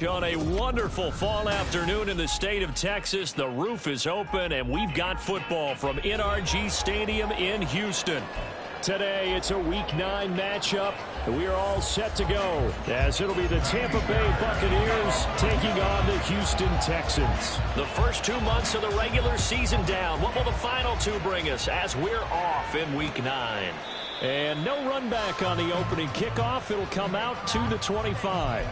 On a wonderful fall afternoon in the state of Texas, the roof is open, and we've got football from NRG Stadium in Houston. Today, it's a Week 9 matchup, and we are all set to go, as it'll be the Tampa Bay Buccaneers taking on the Houston Texans. The first 2 months of the regular season down. What will the final two bring us as we're off in Week 9? And no run back on the opening kickoff. It'll come out to the 25.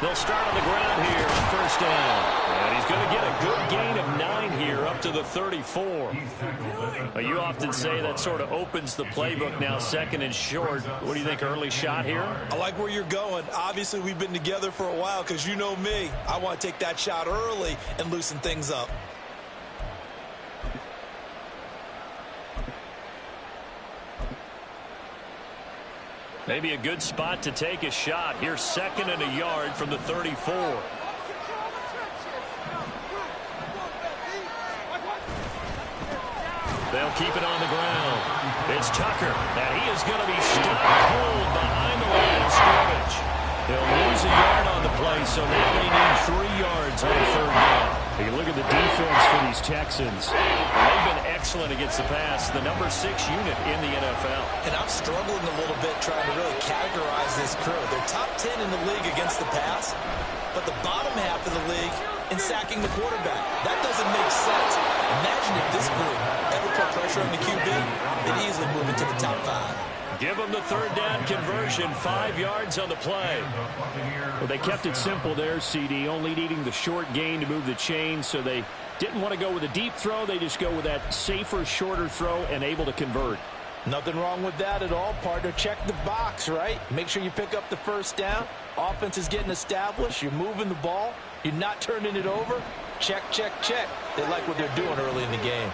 They'll start on the ground here on first down. And he's going to get a good gain of 9 here up to the 34. You often say that sort of opens the playbook now, second and short. What do you think, early shot here? I like where you're going. Obviously, we've been together for a while because you know me. I want to take that shot early and loosen things up. Maybe a good spot to take a shot. Here's second and a yard from the 34. They'll keep it on the ground. It's Tucker, and he is going to be stopped cold behind the line of scrimmage. They'll lose a yard on the play, so now they need 3 yards on third down. You look at the defense for these Texans. They've been excellent against the pass, the number 6 unit in the NFL. And I'm struggling a little bit trying to really categorize this crew. They're top 10 in the league against the pass, but the bottom half of the league in sacking the quarterback. That doesn't make sense. Imagine if this group ever put pressure on the QB, they'd easily move into the top 5. Give them the third down conversion, 5 yards on the play. Well, they kept it simple there, CD, only needing the short gain to move the chains, so they didn't want to go with a deep throw. They just go with that safer, shorter throw and able to convert. Nothing wrong with that at all, partner. Check the box, right? Make sure you pick up the first down. Offense is getting established. You're moving the ball. You're not turning it over. Check, check, check. They like what they're doing early in the game.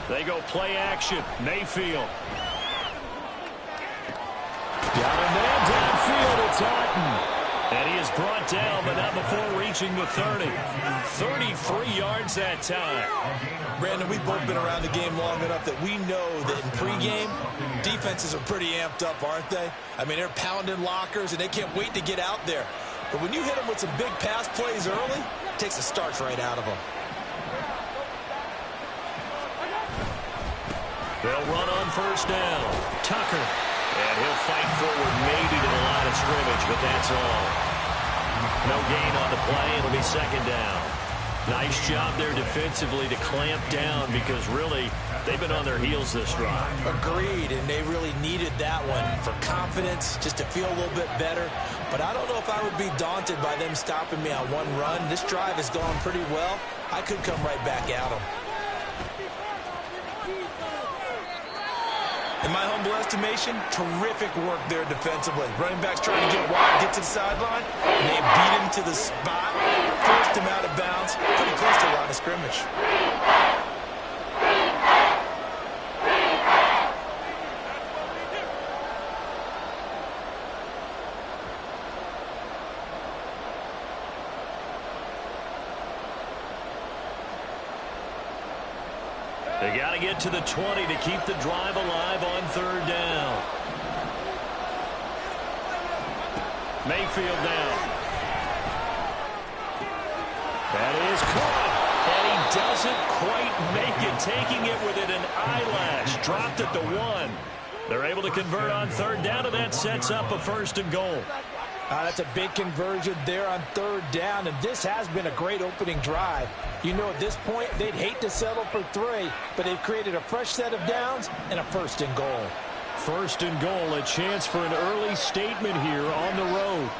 They go play action. Mayfield. Got a man downfield. It's Orton. And he is brought down, but not before reaching the 30. 33 yards that time. Brandon, we've both been around the game long enough that we know that in pregame, defenses are pretty amped up, aren't they? I mean, they're pounding lockers, and they can't wait to get out there. But when you hit them with some big pass plays early, it takes the starch right out of them. They'll run on first down. Tucker. And he'll fight forward maybe to the line of scrimmage, but that's all. No gain on the play. It'll be second down. Nice job there defensively to clamp down because really they've been on their heels this drive. Agreed, and they really needed that one for confidence, just to feel a little bit better. But I don't know if I would be daunted by them stopping me on one run. This drive has gone pretty well. I could come right back at them. In my humble estimation, terrific work there defensively. Running back's trying to get wide, get to the sideline, and they beat him to the spot, forced him out of bounds, pretty close to the line of scrimmage. They got to get to the 20 to keep the drive alive on third down. Mayfield down. That is caught. And he doesn't quite make it, taking it within an eyelash. Dropped at the 1. They're able to convert on third down, and that sets up a first and goal. That's a big conversion there on third down, and this has been a great opening drive. You know, at this point, they'd hate to settle for 3, but they've created a fresh set of downs and a first and goal. First and goal, a chance for an early statement here on the road.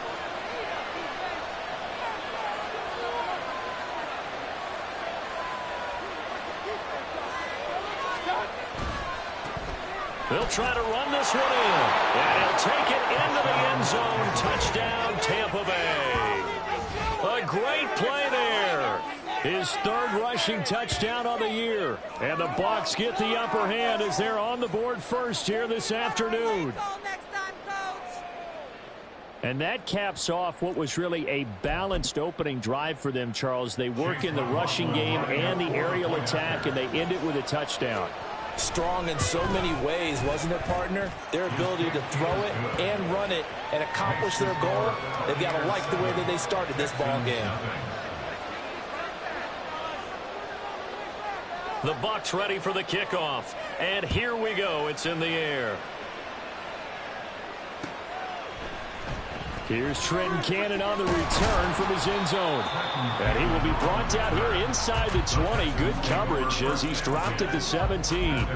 They'll try to run this one in. And he'll take it into the end zone. Touchdown, Tampa Bay. His third rushing touchdown on the year. And the Bucs get the upper hand as they're on the board first here this afternoon. And that caps off what was really a balanced opening drive for them, Charles. They work in the rushing game and the aerial attack, and they end it with a touchdown. Strong in so many ways, wasn't it, partner? Their ability to throw it and run it and accomplish their goal, they've got to like the way that they started this ball game. The Bucs ready for the kickoff. And here we go. It's in the air. Here's Trenton Cannon on the return from his end zone. And he will be brought down here inside the 20. Good coverage as he's dropped at the 17.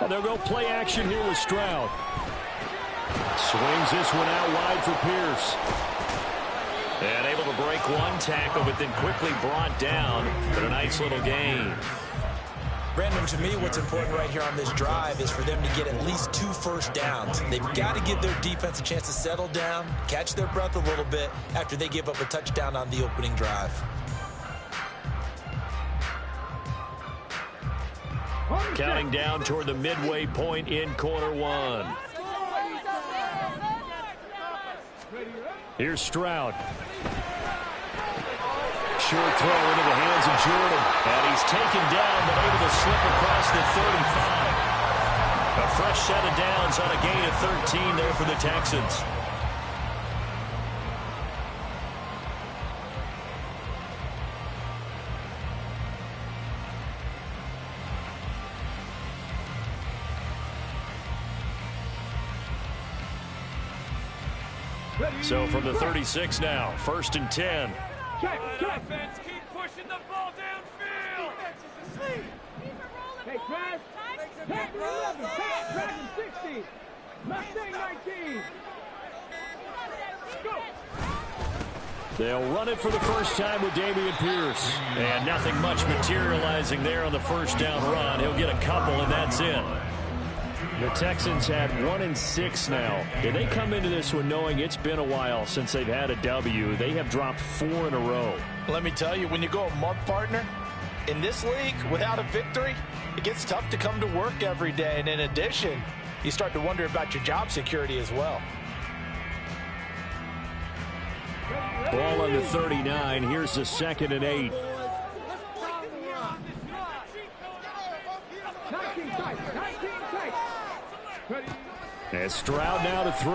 They'll go play action here with Stroud. Swings this one out wide for Pierce. And able to break one tackle, but then quickly brought down. But a nice little gain. Brandon, to me, what's important right here on this drive is for them to get at least 2 first downs. They've got to give their defense a chance to settle down, catch their breath a little bit after they give up a touchdown on the opening drive. Counting down toward the midway point in quarter one. Here's Stroud. Short throw into the hands of Jordan. And he's taken down, but able to slip across the 35. A fresh set of downs on a gain of 13 there for the Texans. So from the 36 now, 1st and 10. Check. Defense, keep pushing the ball downfield. Defense is asleep. Hey, Trash. Pack 11. Pack Dragon 60. Mustang 19. Go. They'll run it for the first time with Dameon Pierce. And nothing much materializing there on the first down run. He'll get a couple, and that's it. The Texans had 1-6 now. Did they come into this one knowing it's been a while since they've had a W? They have dropped 4 in a row. Let me tell you, when you go a month, partner, in this league, without a victory, it gets tough to come to work every day. And in addition, you start to wonder about your job security as well. Ball on the 39. Here's the 2nd and 8. And Stroud now to throw.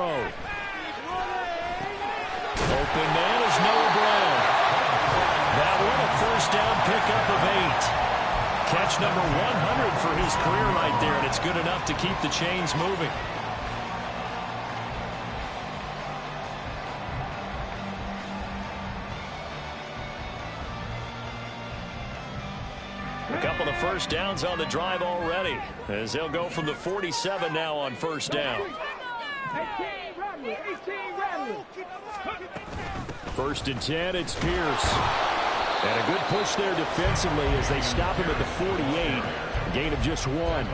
Open man is Noah Brown. That one a first down pickup of 8. Catch number 100 for his career right there, and it's good enough to keep the chains moving. A couple of first downs on the drive already, as they'll go from the 47 now on first down. 1st and 10, it's Pierce. And a good push there defensively as they stop him at the 48. Gain of just 1.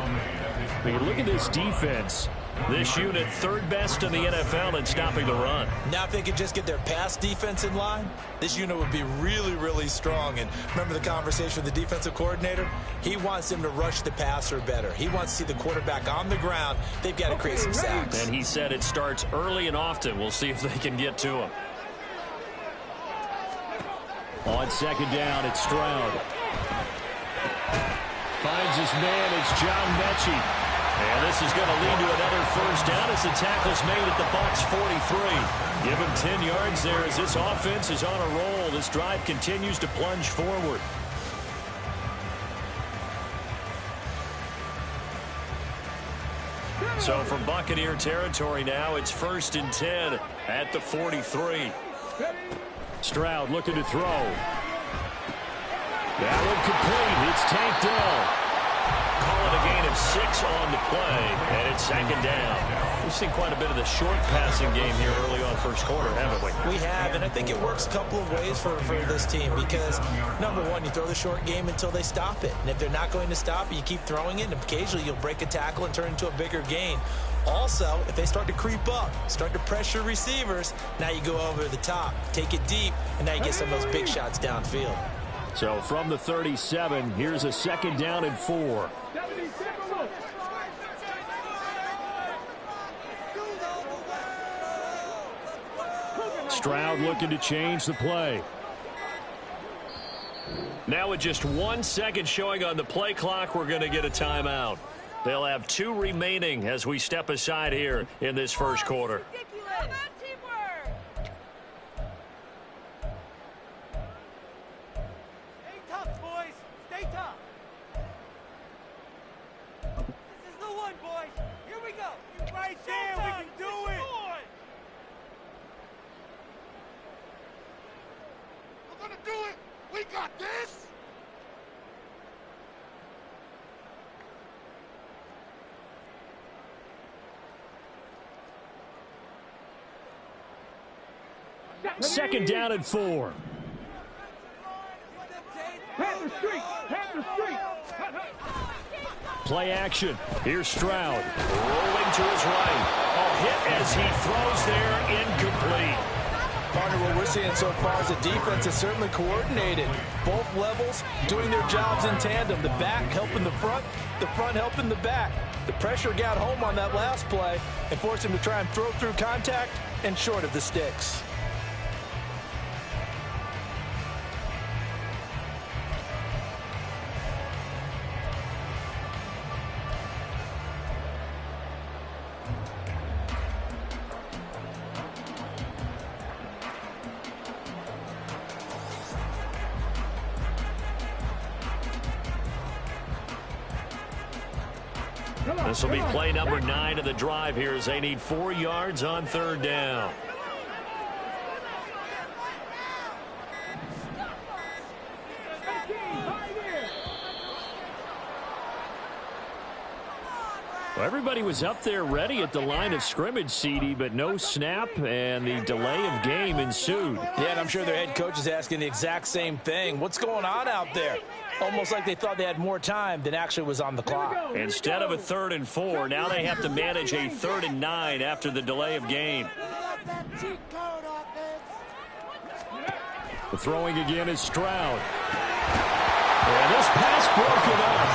When you look at this defense, this unit 3rd best in the NFL in stopping the run. Now if they could just get their pass defense in line, this unit would be really, really strong. And remember the conversation with the defensive coordinator? He wants them to rush the passer better. He wants to see the quarterback on the ground. They've got to create some sacks. And he said it starts early and often. We'll see if they can get to him. On 2nd down, it's Stroud. Finds his man, it's John Mechie. And this is going to lead to another first down as the tackle's made at the Bucs 43. Give him 10 yards there as this offense is on a roll. This drive continues to plunge forward. So from Buccaneer territory now, it's 1st and 10 at the 43. Stroud looking to throw. That one complete. It's Tank Dell. Call it a gain of of 6 on the play, and it's second down. We've seen quite a bit of the short passing game here early on first quarter, haven't we? We have, and I think it works a couple of ways for this team because, number one, you throw the short game until they stop it. And if they're not going to stop it, you keep throwing it, and occasionally you'll break a tackle and turn it into a bigger gain. Also, if they start to creep up, start to pressure receivers, now you go over the top, take it deep, and now you get some of those big shots downfield. So from the 37, here's a second down and 4. Stroud looking to change the play. Now with just 1 second showing on the play clock, we're going to get a timeout. They'll have 2 remaining as we step aside here in this first quarter. Stay tough, boys. Stay tough. This is the one, boys. Here we go. Right there. We can do it. We're going to do it. We got this. Second down and 4. Play action. Here's Stroud. Rolling to his right. A hit as he throws there, incomplete. Partner, what we're seeing so far is the defense is certainly coordinated. Both levels doing their jobs in tandem. The back helping the front helping the back. The pressure got home on that last play and forced him to try and throw through contact and short of the sticks. This will be play number 9 of the drive here as they need 4 yards on third down. Well, everybody was up there ready at the line of scrimmage, CD, but no snap, and the delay of game ensued. Yeah, and I'm sure their head coach is asking the exact same thing. What's going on out there? Almost like they thought they had more time than actually was on the clock. Instead of a 3rd and 4, now they have to manage a 3rd and 9 after the delay of game. The throwing again is Stroud. And this pass broken up.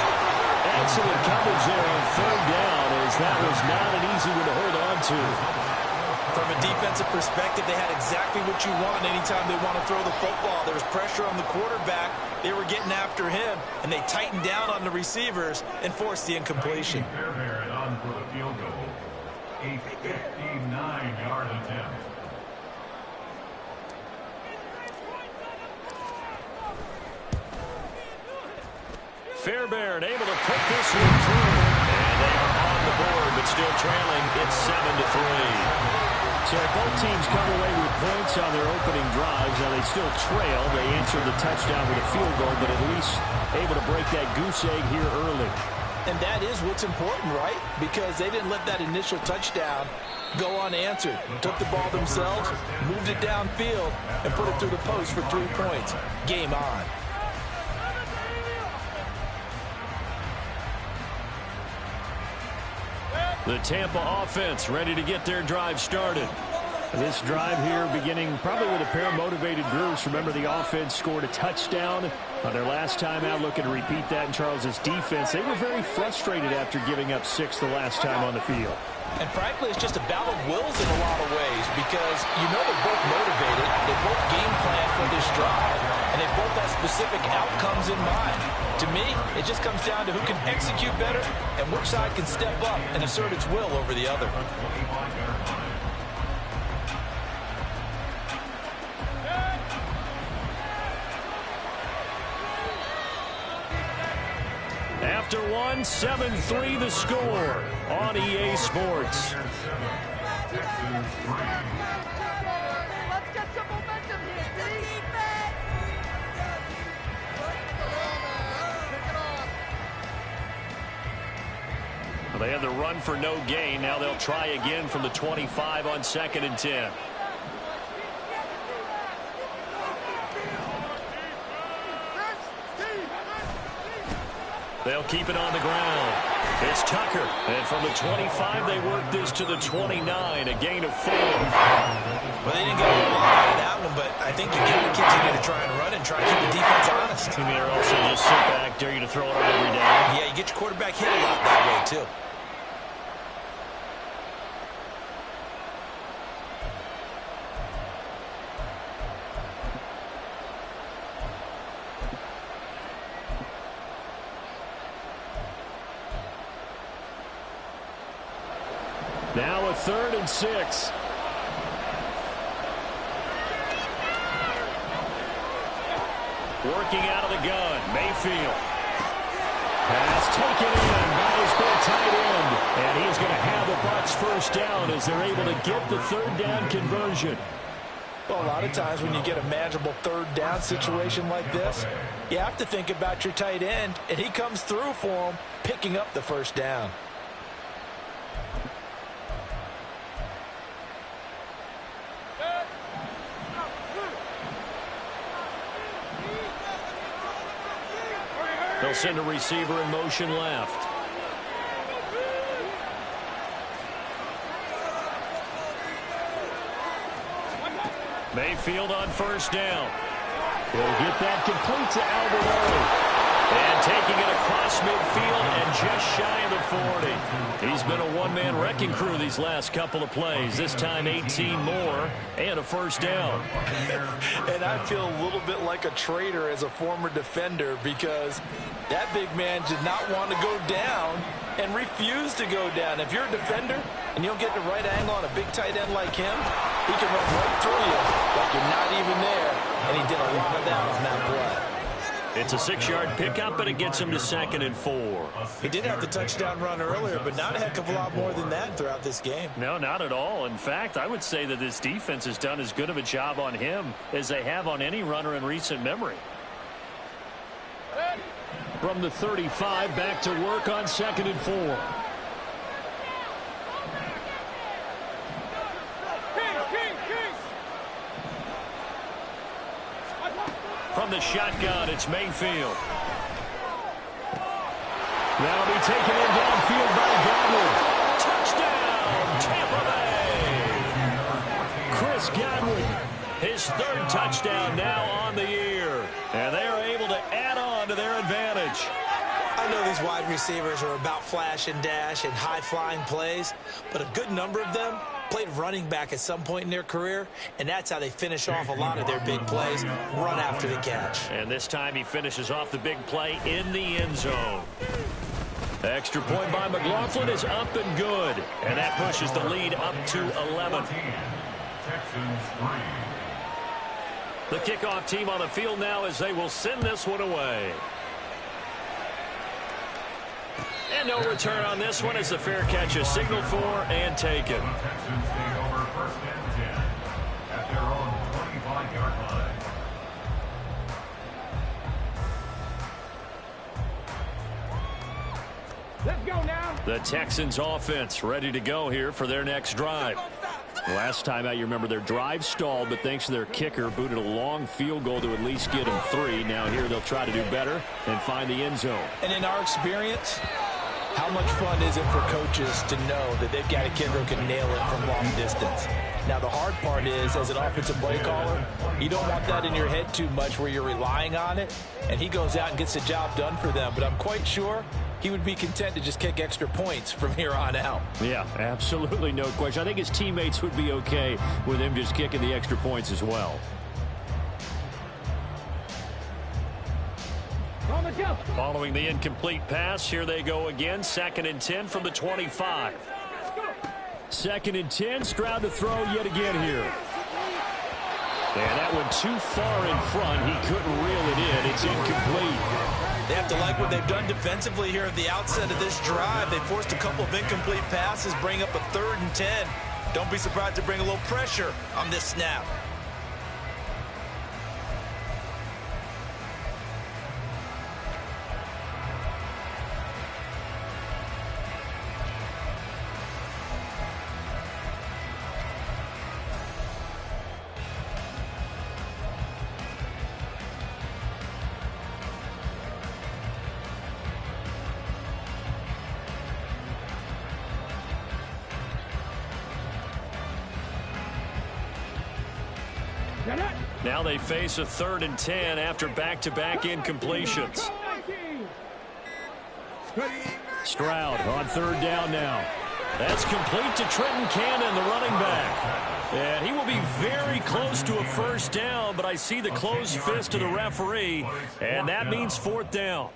Excellent coverage there on 3rd down, as that was not an easy one to hold on to. From a defensive perspective, they had exactly what you want anytime they want to throw the football. There was pressure on the quarterback. They were getting after him, and they tightened down on the receivers and forced the incompletion. Fairbairn on for the field goal. A 59-yard attempt. Fairbairn able to put this one through. And they are on the board, but still trailing. It's 7-3. So both teams come away with points on their opening drives. Now they still trail. They answered the touchdown with a field goal, but at least able to break that goose egg here early. And that is what's important, right? Because they didn't let that initial touchdown go unanswered. Took the ball themselves, moved it downfield, and put it through the post for 3 points. Game on. The Tampa offense ready to get their drive started. This drive here beginning probably with a pair of motivated groups. Remember, the offense scored a touchdown on their last time out, looking to repeat that in Charles's defense. They were very frustrated after giving up 6 the last time on the field. And frankly, it's just a battle of wills in a lot of ways because you know they're both motivated, they both game plan for this drive, and they both have specific outcomes in mind. To me, it just comes down to who can execute better and which side can step up and assert its will over the other. After one, 7-3 the score on EA Sports. Let's get some momentum here, defense! They had the run for no gain. Now they'll try again from the 25 on 2nd and 10. They'll keep it on the ground. It's Tucker. And from the 25, they work this to the 29, a gain of 4. Well, they didn't get a lot out of that one, but I think you got to continue to try and run and try to keep the defense honest. You mean or also just sit back, dare you to throw it on every down? Yeah, you get your quarterback hit a lot that way, too. Now a 3rd and 6. Working out of the gun, Mayfield. Pass taken in by his big tight end. And he's going to have the Bucs first down as they're able to get the 3rd down conversion. Well, a lot of times when you get a manageable 3rd down situation like this, you have to think about your tight end, and he comes through for him, picking up the 1st down. They'll send a receiver in motion left. Mayfield on 1st down. He'll get that complete to Albert. And taking it across midfield and just shy of the 40. He's been a one-man wrecking crew these last couple of plays. This time 18 more and a 1st down. And I feel a little bit like a traitor as a former defender because that big man did not want to go down and refused to go down. If you're a defender and you don't get the right angle on a big tight end like him, he can run right through you like you're not even there. And he did a lot of that on that play. It's a 6-yard pickup, but it gets him to 2nd and 4. He did have the touchdown run earlier, but not a heck of a lot more than that throughout this game. No, not at all. In fact, I would say that this defense has done as good of a job on him as they have on any runner in recent memory. From the 35, back to work on 2nd and 4. From the shotgun, it's Mayfield. That'll be taken in downfield by Godwin. Touchdown, Tampa Bay! Chris Godwin, his 3rd touchdown now on the year. And they are able to add on to their advantage. I know these wide receivers are about flash and dash and high-flying plays, but a good number of them played running back at some point in their career, and that's how they finish off a lot of their big plays, run after the catch. And this time he finishes off the big play in the end zone. Extra point by McLaughlin is up and good, and that pushes the lead up to 11. The kickoff team on the field now as they will send this one away. And no return on this one as the fair catch is signaled for and taken. Texans take over 1st and 10 at their own 25-yard line. Let's go now. The Texans offense ready to go here for their next drive. Last time out, you remember their drive stalled, but thanks to their kicker, booted a long field goal to at least get them 3. Now here they'll try to do better and find the end zone. And in our experience, how much fun is it for coaches to know that they've got a kicker who can nail it from long distance? Now, the hard part is, as an offensive play caller, you don't want that in your head too much where you're relying on it, and he goes out and gets the job done for them. But I'm quite sure he would be content to just kick extra points from here on out. Yeah, absolutely no question. I think his teammates would be okay with him just kicking the extra points as well. Following the incomplete pass, here they go again. 2nd and 10 from the 25. 2nd and 10, Stroud to throw yet again here. And that one too far in front. He couldn't reel it in. It's incomplete. They have to like what they've done defensively here at the outset of this drive. They forced a couple of incomplete passes, bring up a 3rd and 10. Don't be surprised to bring a little pressure on this snap. Now they face a 3rd and 10 after back-to-back incompletions. Stroud on 3rd down now. That's complete to Trenton Cannon, the running back. And he will be very close to a 1st down, but I see the closed fist of the referee, and that means 4th down.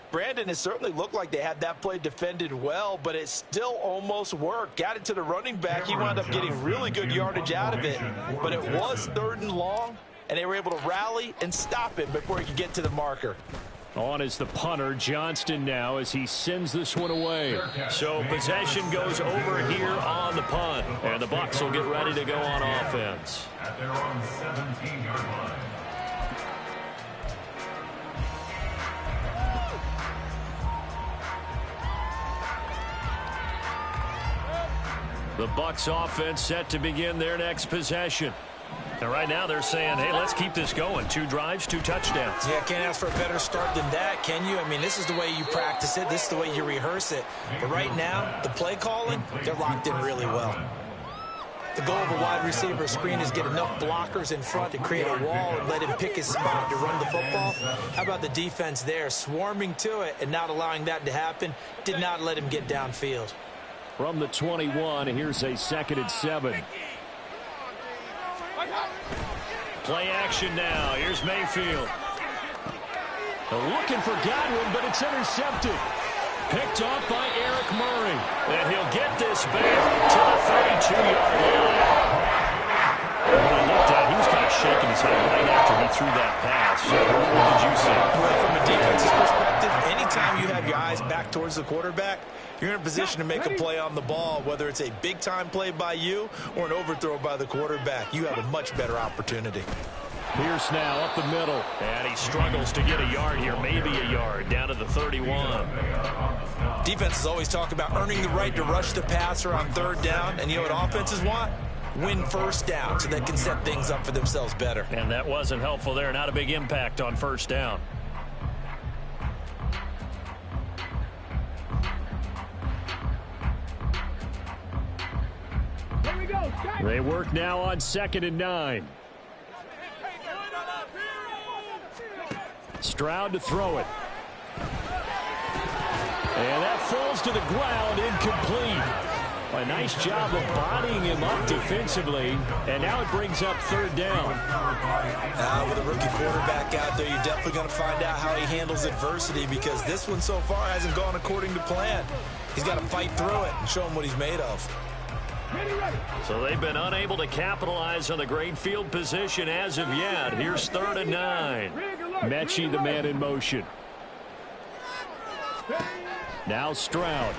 Brandon, it certainly looked like they had that play defended well, but it still almost worked. Got it to the running back. He wound up getting really good yardage out of it, but it was 3rd and long, and they were able to rally and stop him before he could get to the marker. On is the punter, Johnston, now as he sends this one away. So possession goes over here on the punt, and the Bucs will get ready to go on offense. At their own 17-yard line. The Bucs offense set to begin their next possession. And right now they're saying, hey, let's keep this going. 2 drives, 2 touchdowns. Yeah, can't ask for a better start than that, can you? I mean, this is the way you practice it. This is the way you rehearse it. But right now, the play calling, they're locked in really well. The goal of a wide receiver screen is get enough blockers in front to create a wall and let him pick his spot to run the football. How about the defense there, swarming to it and not allowing that to happen? Did not let him get downfield. From the 21, here's a 2nd and 7. Play action now. Here's Mayfield. They're looking for Godwin, but it's intercepted. Picked off by Eric Murray. And he'll get this back to the 32-yard line. When I looked at it, he was kind of shaking his head right after he threw that pass. What did you see? Well, from a defense's perspective, anytime you have your eyes back towards the quarterback, you're in a position to make a play on the ball, whether it's a big-time play by you or an overthrow by the quarterback. You have a much better opportunity. Pierce now up the middle. And he struggles to get a yard here, maybe a yard, down to the 31. Defenses always talk about earning the right to rush the passer on 3rd down, and you know what offenses want? Win 1st down so they can set things up for themselves better. And that wasn't helpful there. Not a big impact on 1st down. They work now on 2nd and 9. Stroud to throw it. And that falls to the ground, incomplete. A nice job of bodying him up defensively, and now it brings up 3rd down. With a rookie quarterback out there, you're definitely going to find out how he handles adversity, because this one so far hasn't gone according to plan. He's got to fight through it and show him what he's made of. So they've been unable to capitalize on the great field position as of yet. Here's 3rd and 9. Mechie, the man in motion. Now Stroud.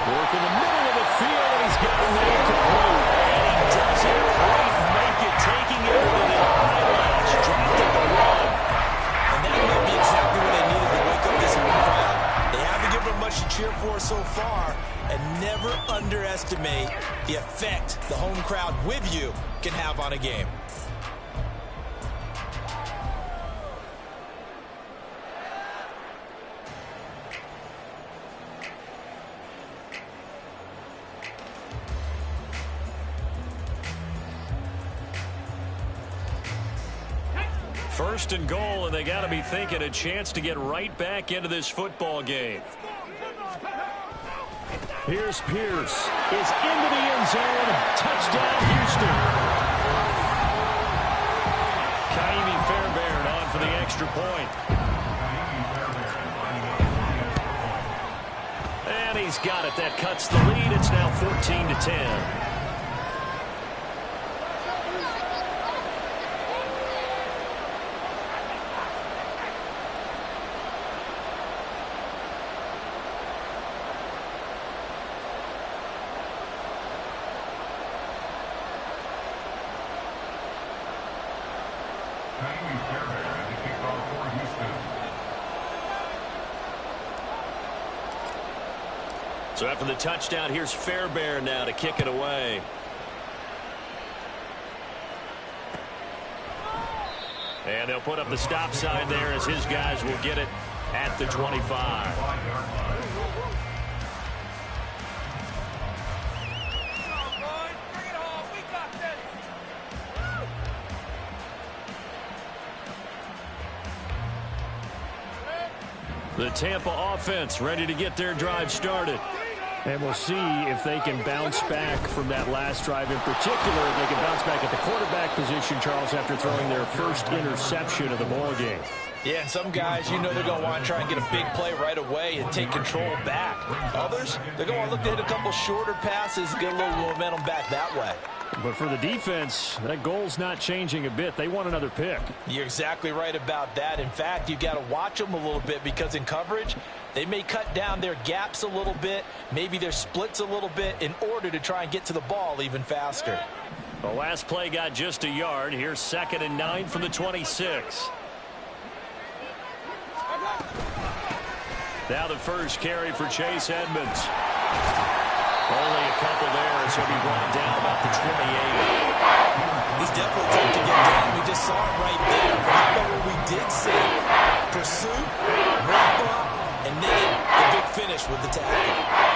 Work in the middle of the field, and he's got a man complete. And he does it quite make it, taking it over the eyelash, dropped at the 1. And that might be exactly what they needed to wake up this home crowd. They haven't given them much to cheer for so far, and never underestimate the effect the home crowd with you can have on a game. First and goal, and they got to be thinking a chance to get right back into this football game. Here's Pierce. Is into the end zone. Touchdown, Houston. Kaimi Fairbairn on for the extra point. And he's got it. That cuts the lead. It's now 14-10. So after the touchdown, here's Fairbairn now to kick it away. And they'll put up the stop sign there as his guys will get it at the 25. The Tampa offense ready to get their drive started. And we'll see if they can bounce back from that last drive in particular. If they can bounce back at the quarterback position, Charles, after throwing their first interception of the ballgame. Yeah, and some guys, you know they're going to want to try and get a big play right away and take control back. Others, they're going to look to hit a couple shorter passes, get a little momentum back that way. But for the defense, that goal's not changing a bit. They want another pick. You're exactly right about that. In fact, you got to watch them a little bit because in coverage, they may cut down their gaps a little bit, maybe their splits a little bit in order to try and get to the ball even faster. The last play got just a yard. Here's 2nd and 9 from the 26. Now the first carry for Chase Edmonds. Only a couple there, so he'll be brought down about the 28. He's definitely tough to get down. We just saw it right there. But how about what we did see? Pursuit, wrap up, and then the big finish with the tackle.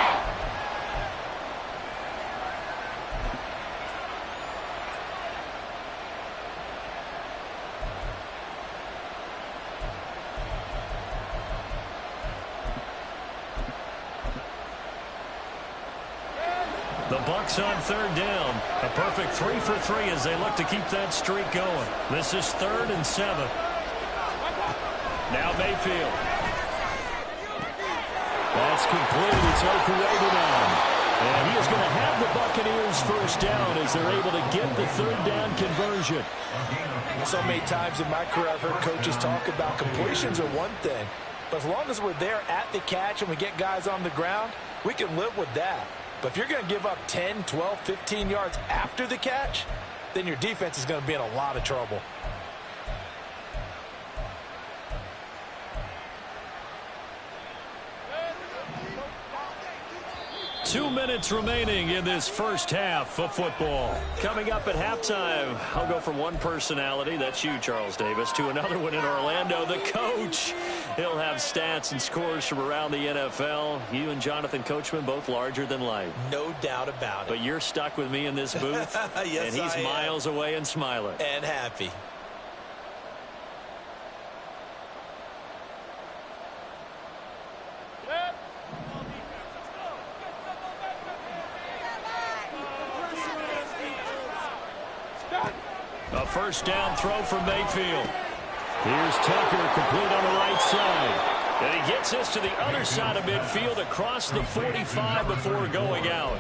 The Bucs on 3rd down. A perfect 3 for 3 as they look to keep that streak going. This is 3rd and 7. Now Mayfield. That's complete. It's Okuredu now. And he is going to have the Buccaneers first down as they're able to get the 3rd down conversion. So many times in my career I've heard coaches talk about completions are one thing. But as long as we're there at the catch and we get guys on the ground, we can live with that. But if you're going to give up 10, 12, 15 yards after the catch, then your defense is going to be in a lot of trouble. Two minutes remaining in this first half of football. Coming up at halftime, I'll go from one personality, that's you, Charles Davis, to another one in Orlando, the coach. He'll have stats and scores from around the NFL. You and Jonathan Coachman, both larger than life. No doubt about it. But you're stuck with me in this booth, yes, and he's miles away and smiling. And happy. A first down throw from Mayfield. Here's Tucker, complete on the right side. And he gets this to the other side of midfield across the 45 before going out.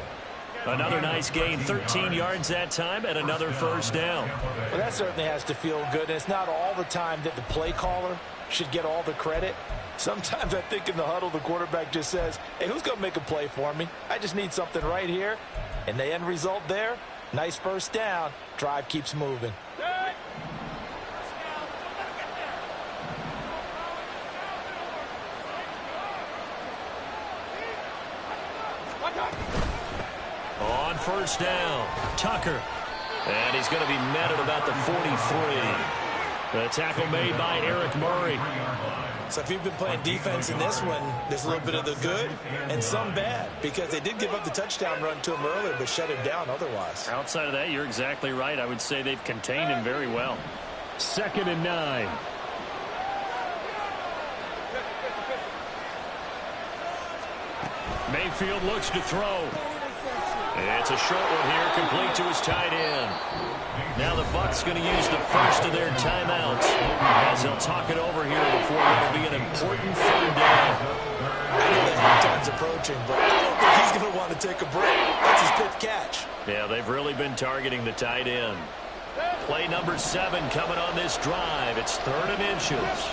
Another nice gain, 13 yards that time, and another first down. Well, that certainly has to feel good. And it's not all the time that the play caller should get all the credit. Sometimes I think in the huddle, the quarterback just says, hey, who's going to make a play for me? I just need something right here. And the end result there, nice first down. Drive keeps moving. On first down, Tucker. And he's going to be met at about the 43. The tackle made by Eric Murray. So if you've been playing defense in this one, there's a little bit of the good and some bad, because they did give up the touchdown run to him earlier but shut him down otherwise. Outside of that, you're exactly right. I would say they've contained him very well. 2nd and 9. Mayfield looks to throw. It's a short one here, complete to his tight end. Now the Bucs going to use the first of their timeouts as they'll talk it over here before what will be an important 3rd down. I know that halftime's approaching, but I don't think he's going to want to take a break. That's his 5th catch. Yeah, they've really been targeting the tight end. Play number 7 coming on this drive. It's 3rd and inches.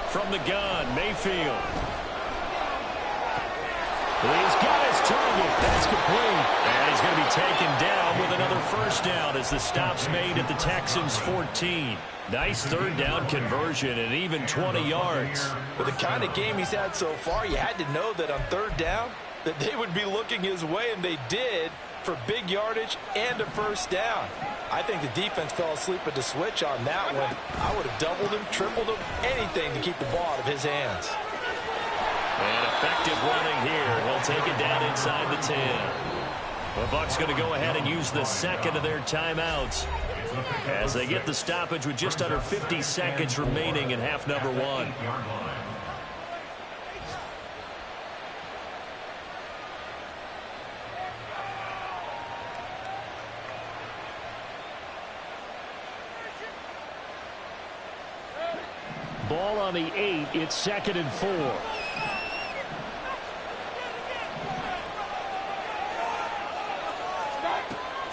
From the gun, Mayfield. He's got his target. That's complete. And he's going to be taken down with another first down as the stop's made at the Texans' 14. Nice 3rd down conversion and even 20 yards. With the kind of game he's had so far, you had to know that on 3rd down that they would be looking his way, and they did, for big yardage and a first down. I think the defense fell asleep at the switch on that one. I would have doubled him, tripled him, anything to keep the ball out of his hands. And effective running here. He'll take it down inside the 10. The Bucs going to go ahead and use the 2nd of their timeouts. as they get the stoppage with just under 50 seconds remaining in half number one. Ball on the 8. It's 2nd and 4.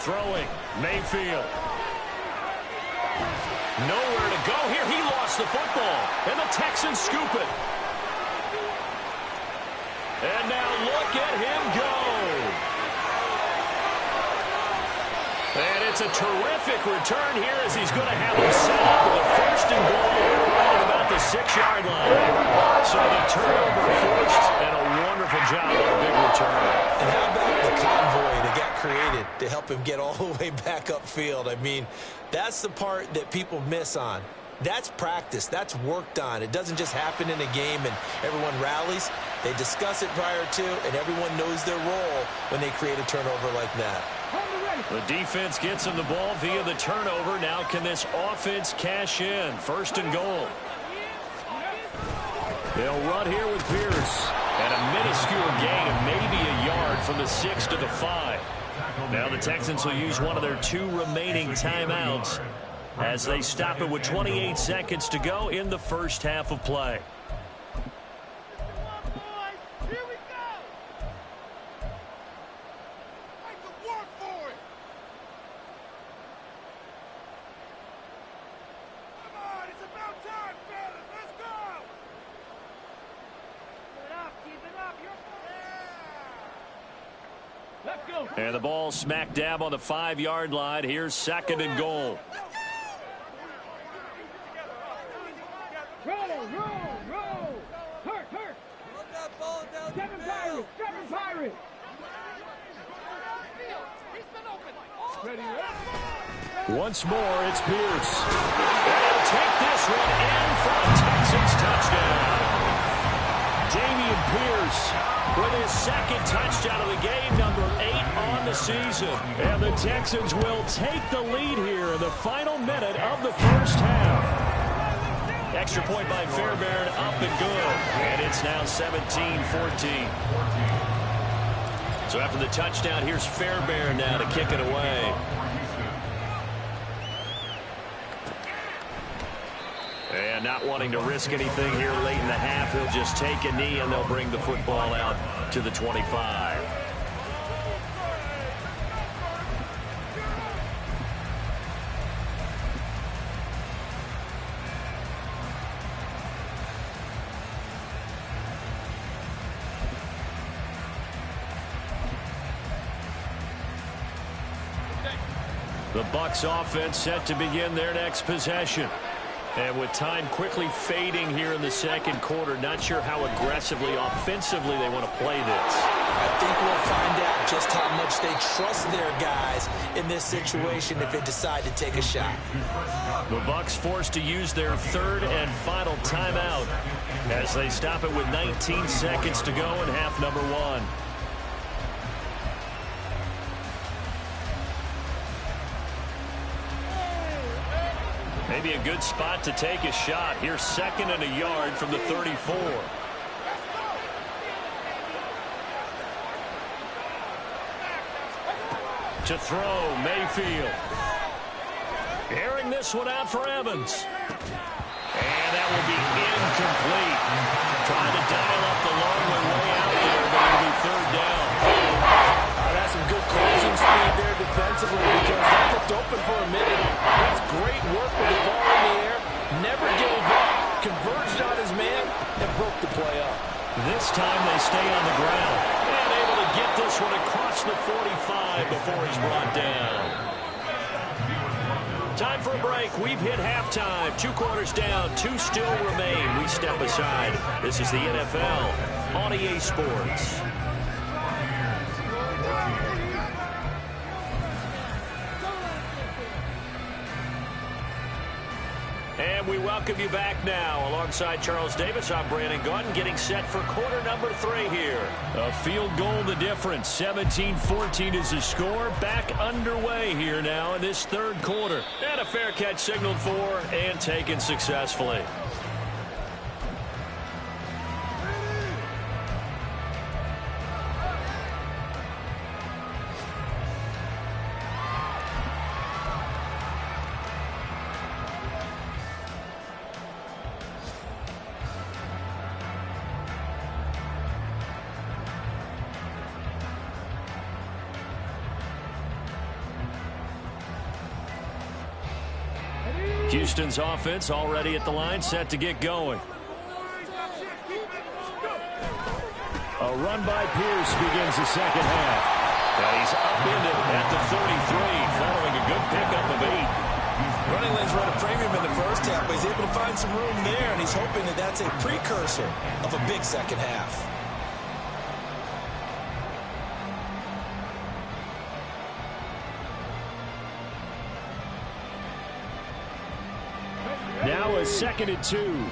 Throwing, Mayfield. Nowhere to go here. He lost the football, and the Texans scoop it. And now look at him go. And it's a terrific return here as he's going to have him set up with a 1st and goal right at about the 6-yard line. So the turnover forced, and a wonderful job on a big return. And how about the convoy that got created to help him get all the way back upfield? I mean, that's the part that people miss on. That's practice. That's worked on. It doesn't just happen in a game and everyone rallies. They discuss it prior to, and everyone knows their role when they create a turnover like that. The defense gets him the ball via the turnover. Now can this offense cash in? 1st and goal. They'll run here with Pierce. And a minuscule gain of maybe a yard from the 6 to the 5. Now the Texans will use one of their 2 remaining timeouts as they stop it with 28 seconds to go in the first half of play. And the ball smack dab on the 5-yard line. Here's 2nd and goal. Roll. Hurt. Seven Pirates. Once more, it's Pierce. And he'll take this one in for a Texans touchdown. Damian Pierce with his 2nd touchdown of the game, number 8 on the season. And the Texans will take the lead here in the final minute of the first half. Extra point by Fairbairn, up and good. And it's now 17-14. So after the touchdown, here's Fairbairn now to kick it away. And not wanting to risk anything here late in the half, he'll just take a knee and they'll bring the football out to the 25. The Bucs offense set to begin their next possession. And with time quickly fading here in the 2nd quarter, not sure how aggressively, offensively they want to play this. I think we'll find out just how much they trust their guys in this situation if they decide to take a shot. The Bucs forced to use their 3rd and final timeout as they stop it with 19 seconds to go in half number 1. Maybe a good spot to take a shot. Here's 2nd and a yard from the 34. To throw, Mayfield. Airing this one out for Evans. And that will be incomplete. Trying to dial up the long way out there, but it'll be 3rd down. That's some good closing speed there defensively because that kept open for a minute. That's great work with the ball in the air. Never gave up. Converged on his man and broke the play up. This time they stay on the ground. And able to get this one across the 45 before he's brought down. Time for a break. We've hit halftime. 2 quarters down. 2 still remain. We step aside. This is the NFL on EA Sports. And we welcome welcome you back now. Alongside Charles Davis, I'm Brandon Gaudin, getting set for quarter number 3 here. A field goal the difference. 17-14 is the score. Back underway here now in this third quarter. And a fair catch signaled for and taken successfully. Houston's offense already at the line, set to get going. A run by Pierce begins the second half. And he's upended at the 33, following a good pickup of 8. Running lanes run a premium in the first half, but he's able to find some room there, and he's hoping that that's a precursor of a big second half. Now a 2nd and 2.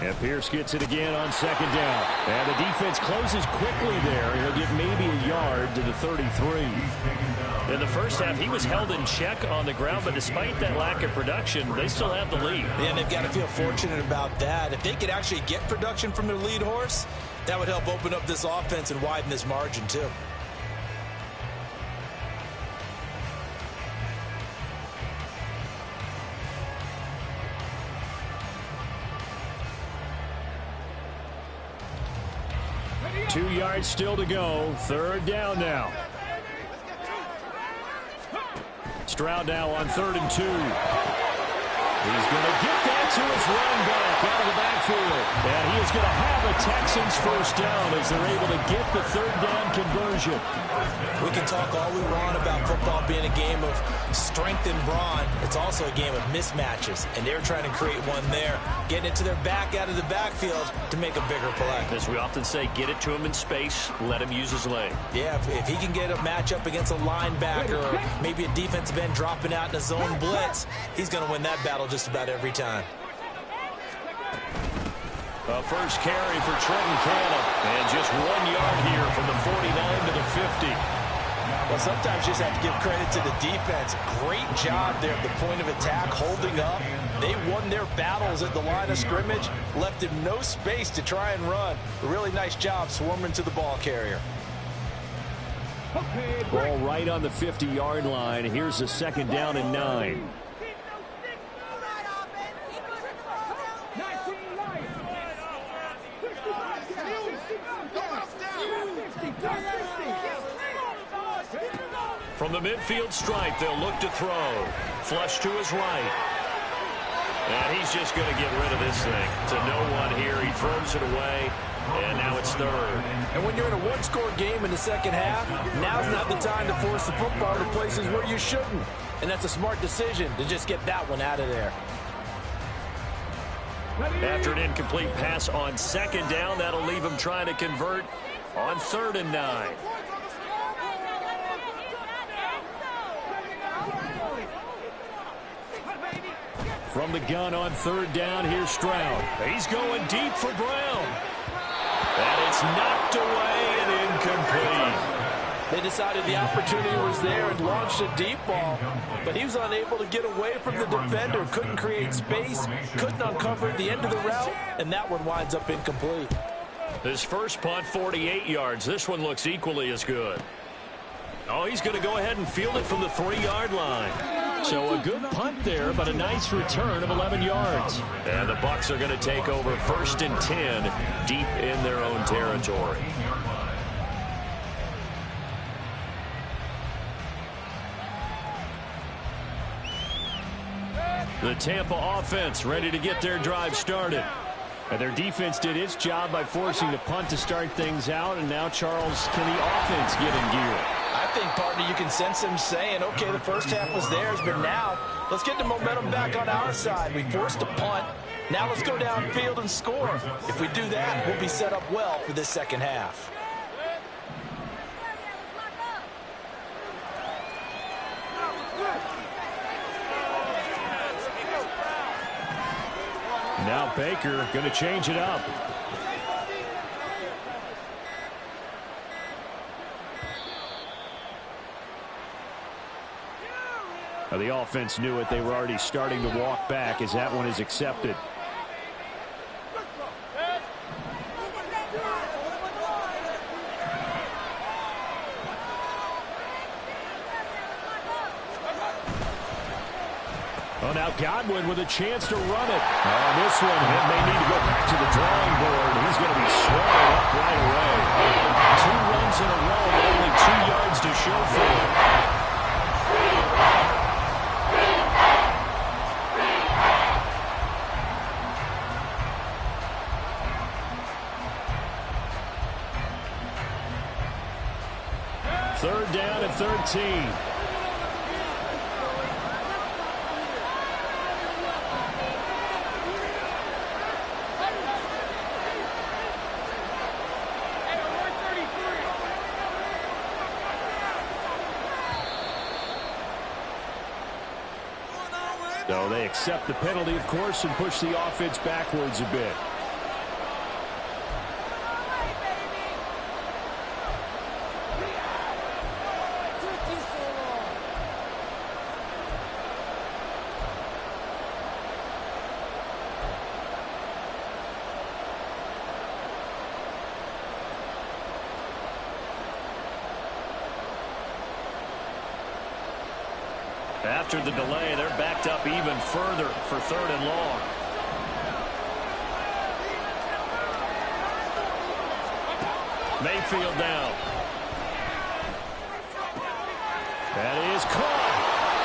And Pierce gets it again on 2nd down. And the defense closes quickly there. He'll get maybe a yard to the 33. In the first half, he was held in check on the ground, but despite that lack of production, they still have the lead. And they've got to feel fortunate about that. If they could actually get production from their lead horse, that would help open up this offense and widen this margin too. Two yards still to go. 3rd down now. Stroud now on 3rd and 2. He's going to get that to his running back out of the backfield. And he is going to have a Texans first down as they're able to get the 3rd down conversion. We can talk all we want about football being a game of strength and brawn. It's also a game of mismatches, and they're trying to create one there, getting it to their back out of the backfield to make a bigger play. As we often say, get it to him in space, let him use his leg. Yeah, if he can get a matchup against a linebacker or maybe a defensive end dropping out in a zone blitz, he's going to win that battle just about every time. A first carry for Trenton Cannon, and just 1 yard here from the 49 to the 50. Well, sometimes you just have to give credit to the defense. Great job there at the point of attack, holding up. They won their battles at the line of scrimmage, left him no space to try and run. A really nice job swarming to the ball carrier. Ball right on the 50-yard line. Here's a 2nd down and 9. From the midfield stripe, they'll look to throw. Flush to his right. And he's just going to get rid of this thing. To no one here. He throws it away. And now it's 3rd. And when you're in a one-score game in the second half, now's not the time to force the football to places where you shouldn't. And that's a smart decision to just get that one out of there. After an incomplete pass on 2nd down, that'll leave him trying to convert on 3rd and 9. From the gun on 3rd down, here's Stroud. He's going deep for Brown. And it's knocked away and incomplete. They decided the opportunity was there and launched a deep ball, but he was unable to get away from the defender, couldn't create space, couldn't uncover the end of the route, and that one winds up incomplete. His first punt, 48 yards. This one looks equally as good. Oh, he's going to go ahead and field it from the 3-yard line. So a good punt there, but a nice return of 11 yards. And the Bucs are going to take over 1st and 10 deep in their own territory. The Tampa offense ready to get their drive started. And their defense did its job by forcing the punt to start things out. And now, Charles, can the offense get in gear? I think, partner, you can sense him saying, okay, the first half was theirs, but now let's get the momentum back on our side. We forced a punt. Now let's go downfield and score. If we do that, we'll be set up well for this second half. Now Baker going to change it up. Now the offense knew it. They were already starting to walk back as that one is accepted. Oh, now Godwin with a chance to run it. On this one, he may need to go back to the drawing board. He's going to be swallowed up right away. 2 runs in a row, but only 2 yards to show for it. Third down at 13. So they accept the penalty, of course, and push the offense backwards a bit. After the delay, they're backed up even further for 3rd and long. Mayfield down. That is caught.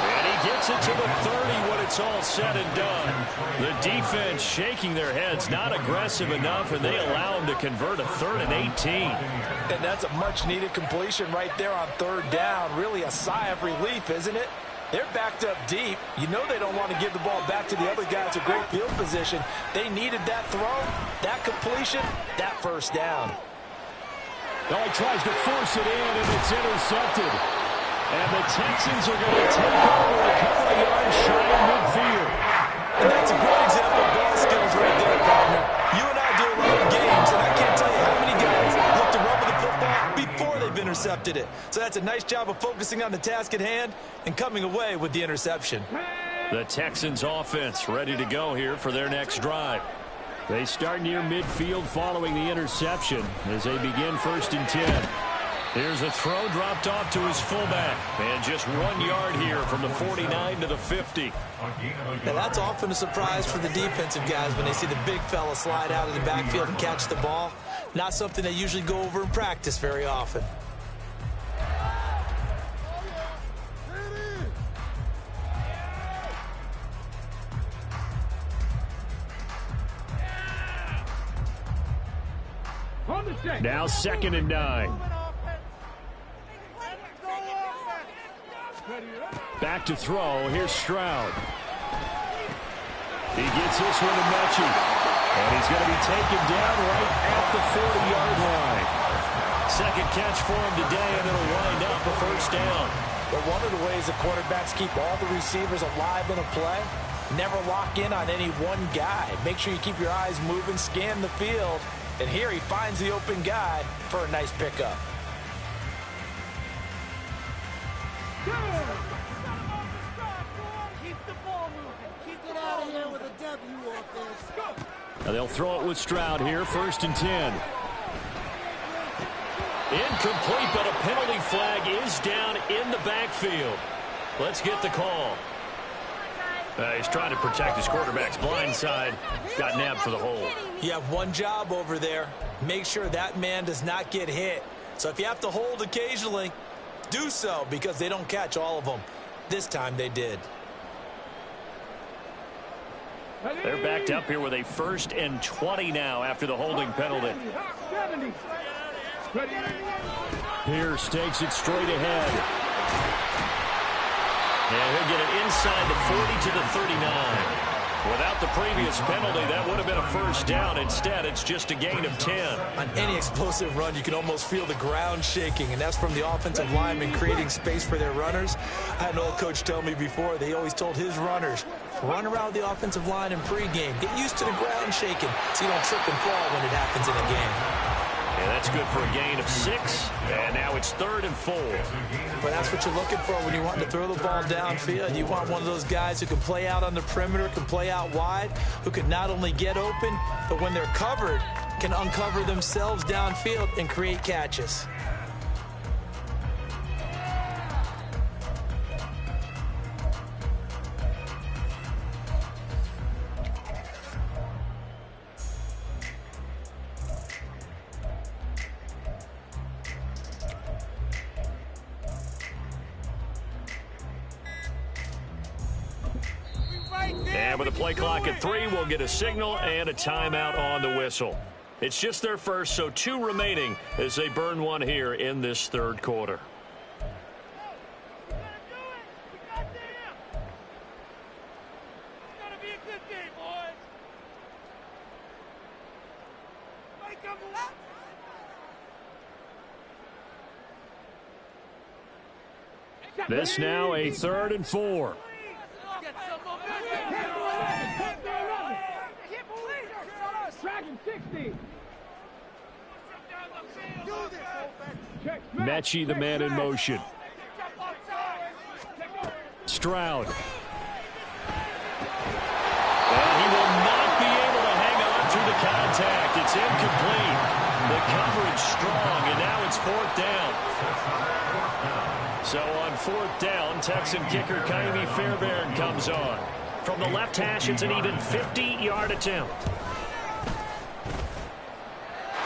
And he gets it to the 30 when it's all said and done. The defense shaking their heads, not aggressive enough, and they allow him to convert a 3rd and 18. And that's a much-needed completion right there on 3rd down. Really a sigh of relief, isn't it? They're backed up deep. You know they don't want to give the ball back to the other guy. It's a great field position. They needed that throw, that completion, that 1st down. Well, he tries to force it in, and it's intercepted. And the Texans are going to take over a couple of yards shy of midfield. And that's a great example of ball skills right there, partner. You and I do a lot of games, and I can't tell you how many guys look to run with the football before they've intercepted it. So that's a nice job of focusing on the task at hand and coming away with the interception. The Texans offense ready to go here for their next drive. They start near midfield following the interception as they begin 1st and 10. Here's a throw dropped off to his fullback. And just 1 yard here from the 49 to the 50. Now that's often a surprise for the defensive guys when they see the big fella slide out of the backfield and catch the ball. Not something they usually go over in practice very often. Now 2nd and 9. Back to throw. Here's Stroud. He gets this one to Mechie. And he's going to be taken down right at the 40-yard line. 2nd catch for him today, and it'll wind up a 1st down. But one of the ways the quarterbacks keep all the receivers alive in a play, never lock in on any one guy. Make sure you keep your eyes moving, scan the field. And here he finds the open guy for a nice pickup. Now they'll throw it with Stroud here, 1st and 10. Incomplete, but a penalty flag is down in the backfield. Let's get the call. He's trying to protect his quarterback's blind side. Got nabbed for the hold. You have one job over there. Make sure that man does not get hit. So if you have to hold occasionally, do so, because they don't catch all of them. This time they did. They're backed up here with a 1st and 20 now after the holding penalty. Pierce takes it straight ahead. And he'll get it inside the 40 to the 39. Without the previous penalty, that would have been a first down. Instead, it's just a gain of 10. On any explosive run, you can almost feel the ground shaking, and that's from the offensive linemen creating space for their runners. I had an old coach tell me before, they always told his runners, run around the offensive line in pregame. Get used to the ground shaking so you don't trip and fall when it happens in a game. And that's good for a gain of 6. And now it's 3rd and 4. But that's what you're looking for when you want to throw the ball downfield. You want one of those guys who can play out on the perimeter, can play out wide, who can not only get open, but when they're covered, can uncover themselves downfield and create catches. And with a play clock at 3, we'll get a signal and a timeout on the whistle. It's just their first, so 2 remaining as they burn one here in this 3rd quarter. This now a 3rd and 4. Mechie, the man in motion. Stroud. And he will not be able to hang on through the contact. It's incomplete. The coverage strong, and now it's 4th down. So on 4th down, Texan kicker Kaimi Fairbairn comes on. From the left hash, it's an even 50-yard attempt.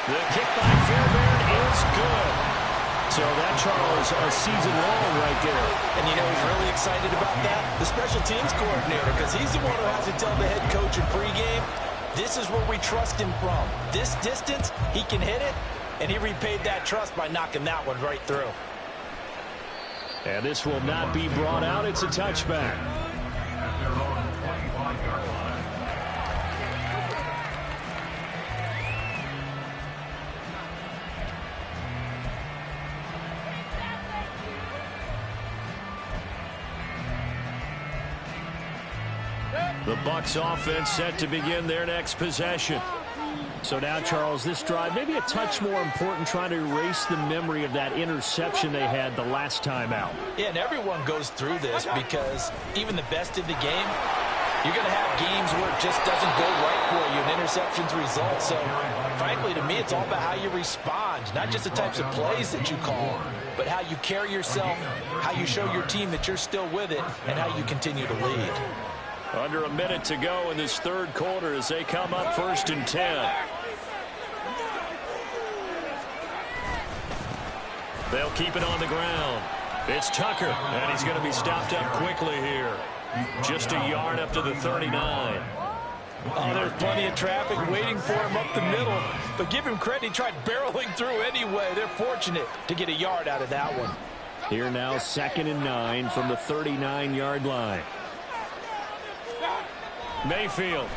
The kick by Fairbairn is good. So that, Charles, a season long right there. And you know who's really excited about that? The special teams coordinator, because he's the one who has to tell the head coach in pregame, this is where we trust him from. This distance, he can hit it, and he repaid that trust by knocking that one right through. And this will not be brought out. It's a touchback. The Bucs offense set to begin their next possession. So now, Charles, this drive maybe a touch more important, trying to erase the memory of that interception they had the last time out. Yeah, and everyone goes through this because even the best in the game, you're going to have games where it just doesn't go right for you, and interceptions result. So, frankly, to me, it's all about how you respond, not just the types of plays that you call, but how you carry yourself, how you show your team that you're still with it, and how you continue to lead. Under a minute to go in this 3rd quarter as they come up 1st and 10. They'll keep it on the ground. It's Tucker, and he's going to be stopped up quickly here. Just a yard up to the 39. Oh, there's plenty of traffic waiting for him up the middle. But give him credit, he tried barreling through anyway. They're fortunate to get a yard out of that one. Here now, 2nd and 9 from the 39-yard line. Mayfield.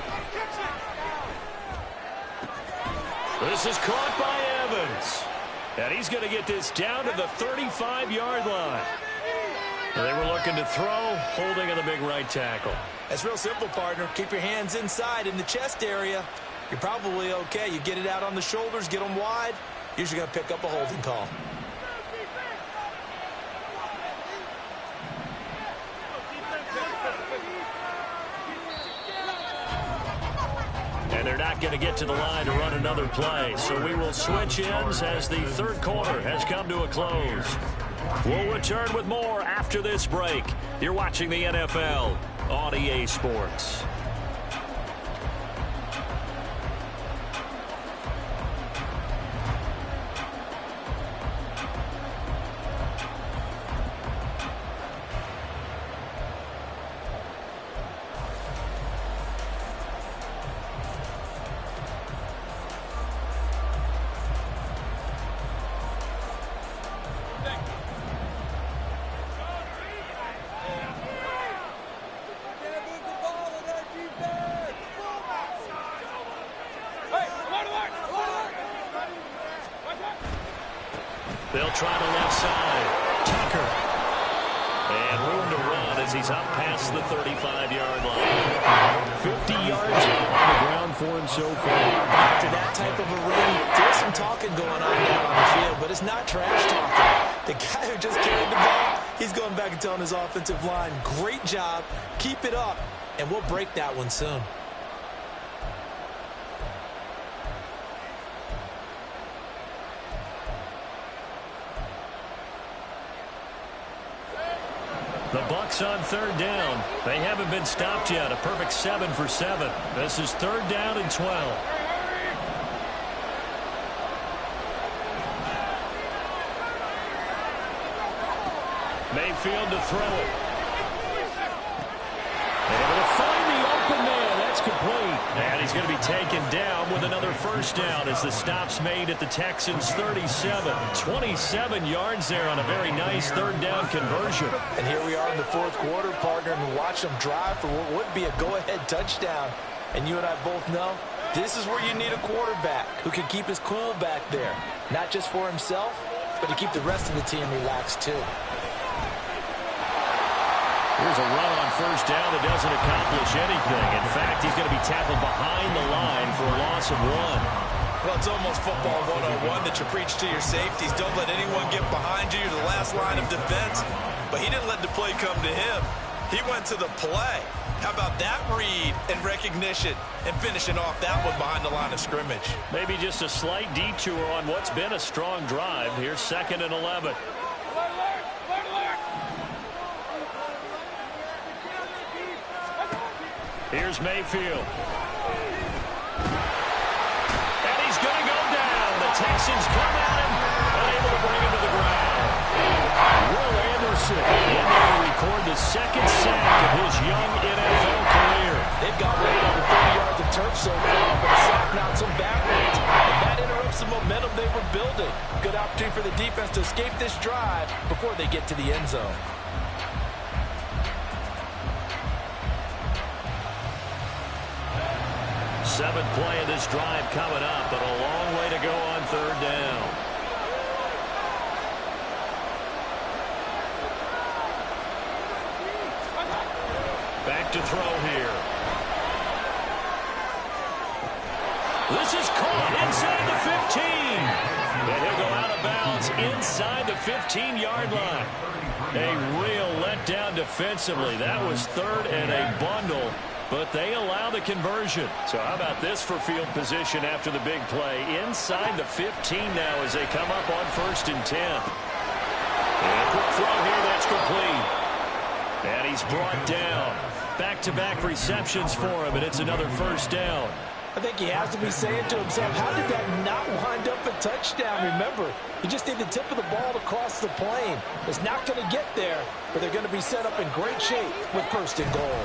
This is caught by Evans. And he's going to get this down to the 35-yard line. They were looking to throw, holding on the big right tackle. That's real simple, partner. Keep your hands inside in the chest area. You're probably okay. You get it out on the shoulders, get them wide. Usually going to pick up a holding call. And they're not going to get to the line to run another play. So we will switch ends as the 3rd quarter has come to a close. We'll return with more after this break. You're watching the NFL on EA Sports. They'll try the left side. Tucker. And room to run as he's up past the 35-yard line. 50 yards on the ground for him so far. After that type of a run, there's some talking going on down on the field, but it's not trash talking. The guy who just carried the ball, he's going back and telling his offensive line, great job, keep it up, and we'll break that one soon. The Bucs on third down. They haven't been stopped yet. A perfect 7 for 7. This is third down and 12. Mayfield to throw it. Able to find the open man. That's complete. And he's going to be taken down with another first down as the stop's made at the Texans' 37. 27 yards there on a very nice third down conversion. And here we are in the fourth quarter, partner, and watch them drive for what would be a go-ahead touchdown. And you and I both know this is where you need a quarterback who can keep his cool back there. Not just for himself, but to keep the rest of the team relaxed too. Here's a run on first down that doesn't accomplish anything. In fact, he's going to be tackled behind the line for a loss of 1. Well, it's almost football 101 that you preach to your safeties. Don't let anyone get behind you. You're the last line of defense. But he didn't let the play come to him. He went to the play. How about that read and recognition and finishing off that one behind the line of scrimmage? Maybe just a slight detour on what's been a strong drive. Here's 2nd and 11. Here's Mayfield. And he's going to go down. The Texans come at him, unable to bring him to the ground. Will Anderson in there to record the second sack of his young NFL career. They've got right over 30 yards of turf so far, but the sack knocks them backwards. And that interrupts the momentum they were building. Good opportunity for the defense to escape this drive before they get to the end zone. Seventh play of this drive coming up, but a long way to go on third down. Back to throw here. This is caught inside the 15. And he'll go out of bounds inside the 15-yard line. A real letdown defensively. That was third and a bundle. But they allow the conversion. So how about this for field position after the big play? Inside the 15 now as they come up on 1st and 10. And a quick throw here, that's complete. And he's brought down. Back-to-back receptions for him, and it's another first down. I think he has to be saying to himself, how did that not wind up a touchdown? Remember, you just need the tip of the ball to cross the plane. It's not going to get there, but they're going to be set up in great shape with 1st and goal.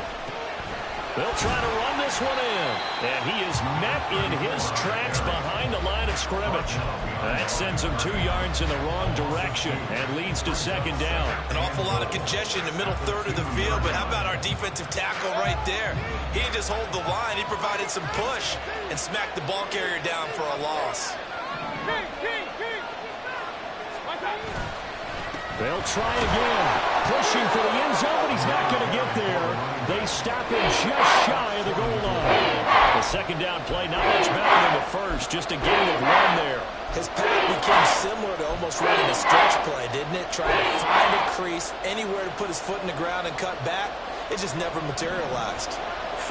They'll try to run this one in. And he is met in his tracks behind the line of scrimmage. That sends him 2 yards in the wrong direction and leads to 2nd down. An awful lot of congestion in the middle third of the field, but how about our defensive tackle right there? He didn't just hold the line. He provided some push and smacked the ball carrier down for a loss. They'll try again. Pushing for the end zone, but he's not going to get there. They stop him just shy of the goal line. The 2nd down play, not much better than the first. Just a gain of 1 there. His path became similar to almost running a stretch play, didn't it? Trying to find a crease, anywhere to put his foot in the ground and cut back. It just never materialized.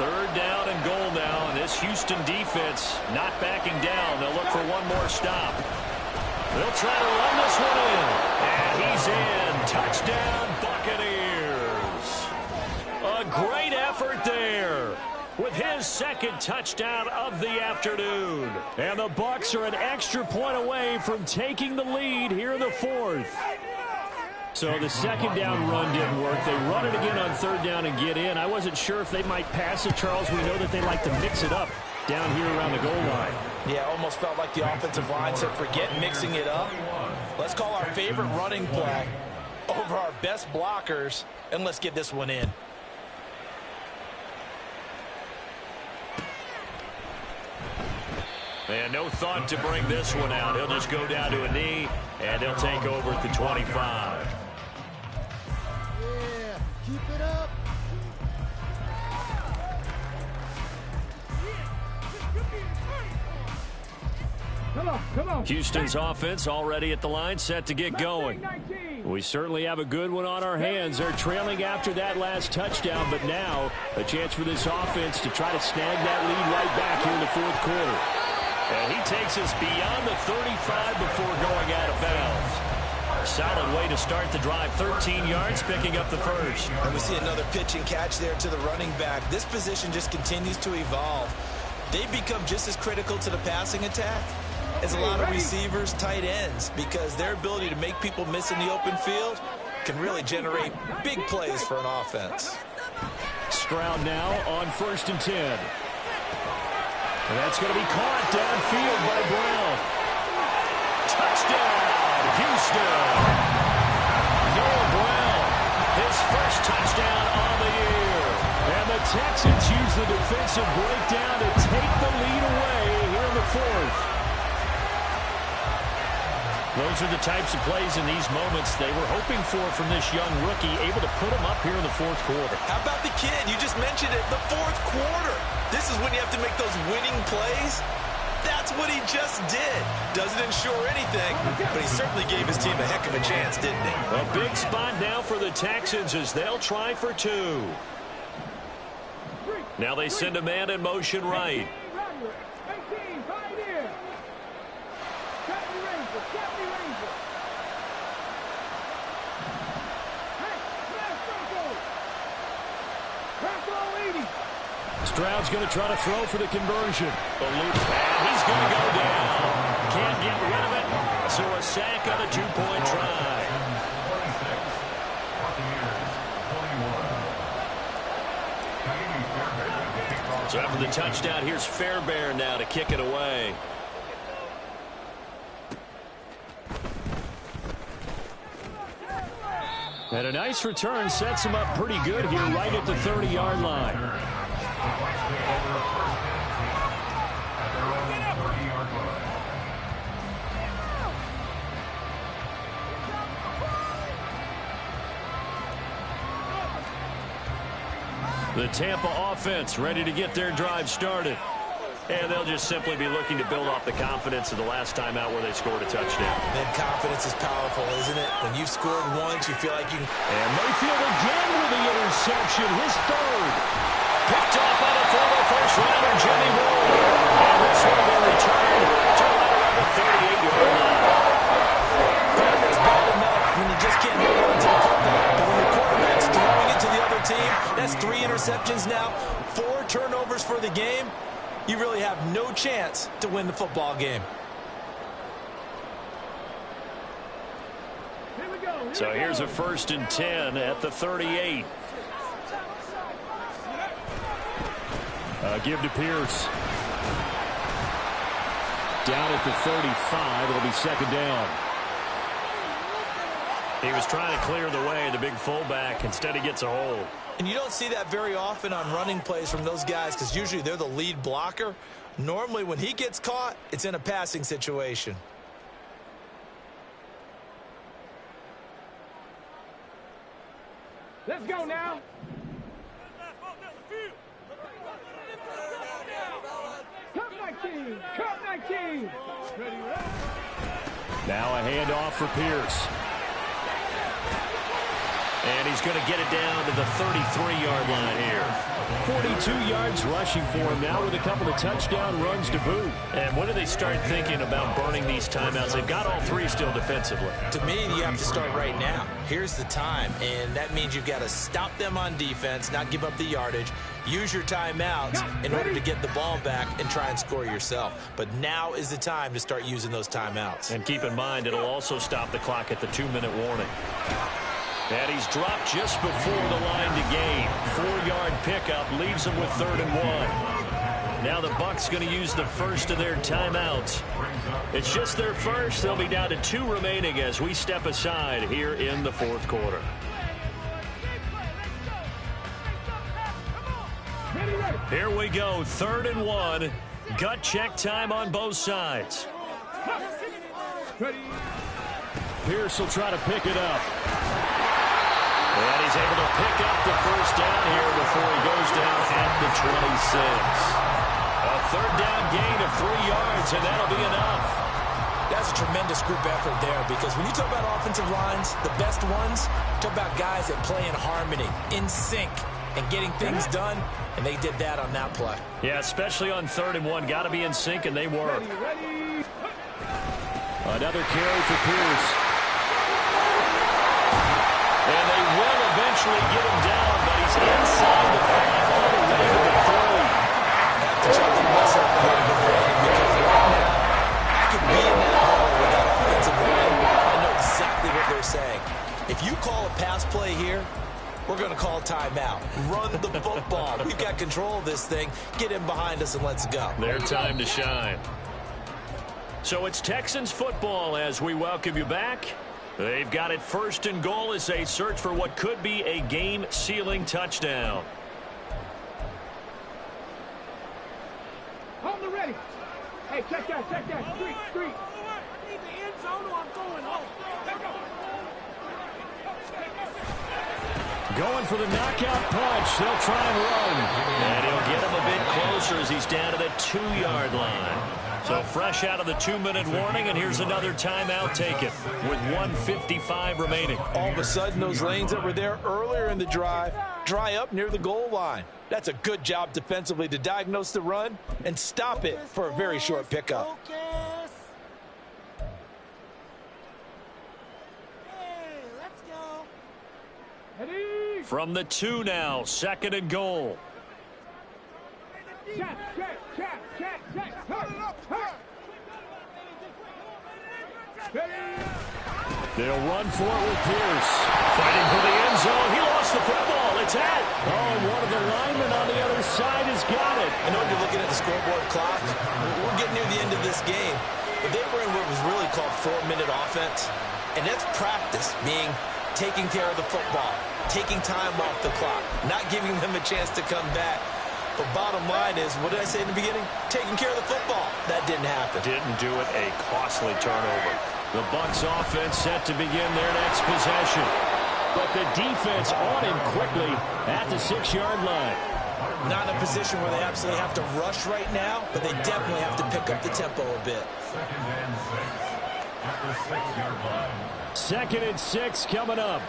3rd down and goal now, and this Houston defense not backing down. They'll look for one more stop. They'll try to run this one in. And he's in. Touchdown, Buccaneers. A great effort there with his 2nd touchdown of the afternoon. And the Bucs are an extra point away from taking the lead here in the 4th. So the 2nd down run didn't work. They run it again on 3rd down and get in. I wasn't sure if they might pass it, Charles. We know that they like to mix it up down here around the goal line. Yeah, almost felt like the offensive line said, forget mixing it up. Let's call our favorite running play over our best blockers, and let's get this one in. And no thought to bring this one out. He'll just go down to a knee And they'll take over at the 25. Yeah, keep it up. Come on. Houston's offense already at the line, set to get going. We certainly have a good one on our hands. They're trailing after that last touchdown, but now a chance for this offense to try to snag that lead right back here in the fourth quarter. And he takes us beyond the 35 before going out of bounds. Solid way to start the drive. 13 yards, picking up the first. And we see another pitch and catch there to the running back. This position just continues to evolve. They become just as critical to the passing attack as a lot of receivers, tight ends, because their ability to make people miss in the open field can really generate big plays for an offense. Stroud now on 1st and 10. And that's going to be caught downfield by Brown. Touchdown, Houston. Noah Brown, his first touchdown on the year. And the Texans use the defensive breakdown to take the lead away here in the fourth. Those are the types of plays in these moments they were hoping for from this young rookie, able to put him up here in the fourth quarter. How about the kid? You just mentioned it, the fourth quarter. This is when you have to make those winning plays. That's what he just did. Doesn't ensure anything, but he certainly gave his team a heck of a chance, didn't he? A big spot now for the Texans as they'll try for 2. Now they send a man in motion right. Stroud's going to try to throw for the conversion. And he's going to go down. Can't get rid of it. So a sack on a 2-point try. 26, 41. So after the touchdown, here's Fairbairn now to kick it away. And a nice return sets him up pretty good here right at the 30-yard line. The Tampa offense ready to get their drive started. And they'll just simply be looking to build off the confidence of the last time out where they scored a touchdown. And confidence is powerful, isn't it? When you've scored once, you feel like you... And Mayfield again with the interception, his third. Picked off by the former first-rounder, Jimmy Ward. And this one will return to right around the 38-yard line. It's bad enough when you just can't hold on to the football. But when the quarterback's throwing it to the other team, that's 3 interceptions now, 4 turnovers for the game. You really have no chance to win the football game. So here's a 1st and 10 at the 38. Give to Pierce. Down at the 35. It'll be 2nd down. He was trying to clear the way, the big fullback. Instead, he gets a hold. And you don't see that very often on running plays from those guys because usually they're the lead blocker. Normally, when he gets caught, it's in a passing situation. Let's go now. Cut 19. Now a handoff for Pierce. And he's going to get it down to the 33-yard line here. 42 yards rushing for him now with a couple of touchdown runs to boot. And when do they start thinking about burning these timeouts? They've got all 3 still defensively. To me, you have to start right now. Here's the time, and that means you've got to stop them on defense, not give up the yardage, use your timeouts in order to get the ball back and try and score yourself. But now is the time to start using those timeouts. And keep in mind, it'll also stop the clock at the 2-minute warning. And he's dropped just before the line to gain. 4-yard pickup leaves him with 3rd and 1. Now the Bucs going to use the first of their timeouts. It's just their first. They'll be down to 2 remaining as we step aside here in the fourth quarter. Here we go, 3rd and 1. Gut check time on both sides. Pierce will try to pick it up. And he's able to pick up the first down here before he goes down at the 26. A third down gain of 3 yards, and that'll be enough. That's a tremendous group effort there, because when you talk about offensive lines, the best ones, talk about guys that play in harmony, in sync, and getting things done, and they did that on that play. Yeah, especially on 3rd and 1. Got to be in sync, and they were. Another carry for Pierce. And they will eventually get him down, but he's inside the 5 all the way to the 30. I have to check the myself a little bit, Brandon, because right now, I could be in that hole with that offensive line. I know exactly what they're saying. If you call a pass play here, we're going to call timeout. Run the football. We've got control of this thing. Get in behind us and let's go. Their time to shine. So it's Texans football as we welcome you back. They've got it 1st and goal as they search for what could be a game-sealing touchdown. Hold the ready. Hey, check that. Street. I need the end zone or I'm going home. Going for the knockout punch. They'll try and run. And he'll get him a bit closer as he's down to the 2-yard line. So fresh out of the 2-minute warning, and here's another timeout taken with 1:55 remaining. All of a sudden, those lanes that were there earlier in the drive dry up near the goal line. That's a good job defensively to diagnose the run and stop it for a very short pickup. From the 2 now, 2nd and goal. Check. They'll run for it with Pierce. Fighting for the end zone. He lost the football. It's out. Oh, and one of the linemen on the other side has got it. I know you're looking at the scoreboard clock. We're getting near the end of this game. But they were in what was really called 4-minute offense. And that's practice, being taking care of the football, taking time off the clock, not giving them a chance to come back. But bottom line is, what did I say in the beginning? Taking care of the football. That didn't happen. Didn't do it. A costly turnover. The Bucs offense set to begin their next possession. But the defense on him quickly at the 6-yard line. Not in a position where they absolutely have to rush right now, but they definitely have to pick up the tempo a bit. 2nd and 6 at the 6-yard line. 2nd and 6 coming up.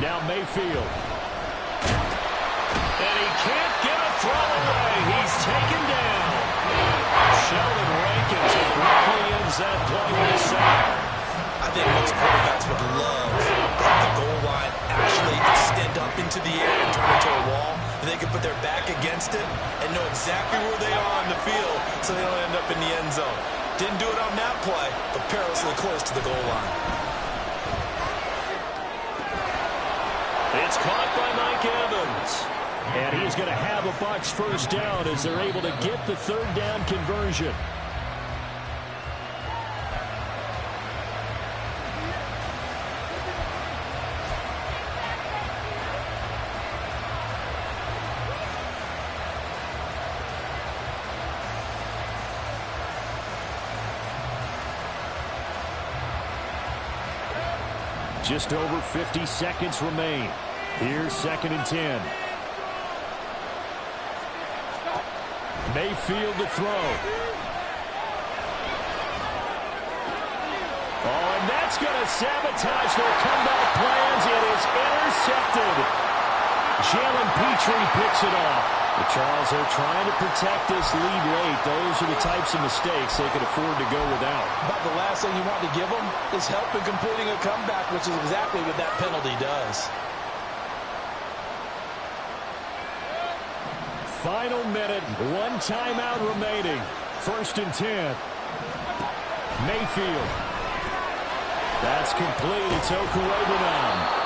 Now Mayfield. And he can't get a throw away. He's taken down. Sheldon Rankins quickly ends that play with a sack. I think most quarterbacks would love to have the goal line actually extend up into the air and turn into a wall, and they can put their back against it and know exactly where they are on the field so they don't end up in the end zone. Didn't do it on that play, but perilously close to the goal line. It's caught by Mike Evans. And he's going to have a Bucs first down as they're able to get the 3rd down conversion. Just over 50 seconds remain. Here's 2nd and 10. Mayfield to throw. Oh, and that's going to sabotage their comeback plans. It is intercepted. Jalen Petrie picks it off. The Charles are trying to protect this lead late. Those are the types of mistakes they can afford to go without. But the last thing you want to give them is help in completing a comeback, which is exactly what that penalty does. Final minute, 1 timeout remaining. 1st and 10. Mayfield. That's complete. It's Okuwebe now.